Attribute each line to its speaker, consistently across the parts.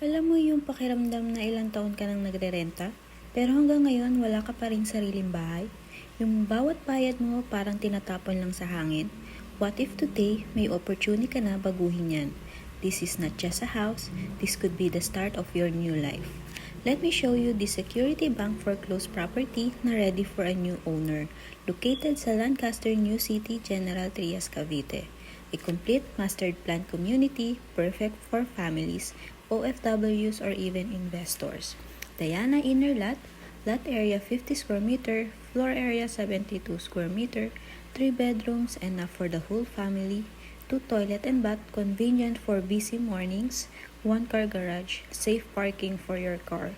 Speaker 1: Alam mo yung pakiramdam na ilang taon ka nang nagrerenta, pero hanggang ngayon wala ka pa ring sariling bahay? Yung bawat bayad mo parang tinatapon lang sa hangin? What if today may opportunity ka na baguhin yan? This is not just a house, this could be the start of your new life. Let me show you the Security Bank foreclosed property na ready for a new owner, located sa Lancaster New City, General Trias, Cavite. A complete mastered plan community, perfect for families, OFWs, or even investors. Diana Inner lot area 50 square meter, floor area 72 square meter, 3 bedrooms, enough for the whole family, 2 toilet and bath, convenient for busy mornings, 1 car garage, safe parking for your car.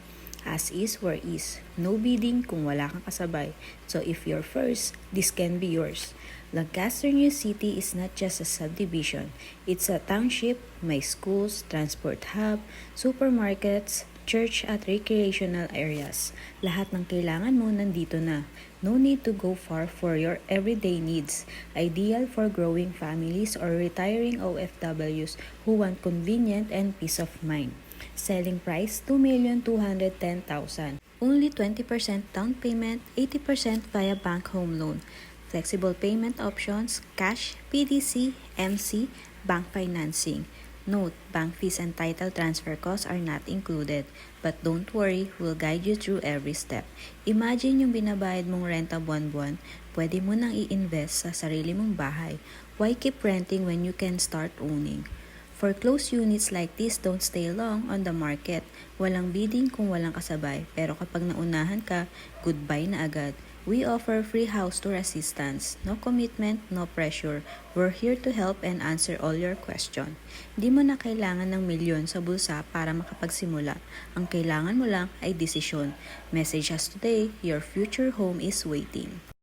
Speaker 1: As is where is. No bidding kung wala kang kasabay. So if you're first, this can be yours. Lancaster New City is not just a subdivision. It's a township, may schools, transport hub, supermarkets, church at recreational areas. Lahat ng kailangan mo nandito na. No need to go far for your everyday needs. Ideal for growing families or retiring OFWs who want convenient and peace of mind. Selling price 2,210,000. Only 20% down payment, 80% via bank home loan. Flexible payment options, cash, PDC, MC, bank financing. Note, bank fees and title transfer costs are not included. But don't worry, we'll guide you through every step. Imagine yung binabayad mong renta buwan-buwan, pwede mo nang i-invest sa sarili mong bahay. Why keep renting when you can start owning? Foreclosed units like this don't stay long on the market. Walang bidding kung walang kasabay, pero kapag naunahan ka, goodbye na agad. We offer free house tour assistance. No commitment, no pressure. We're here to help and answer all your questions. Di mo na kailangan ng milyon sa bulsa para makapagsimula. Ang kailangan mo lang ay desisyon. Message us today, your future home is waiting.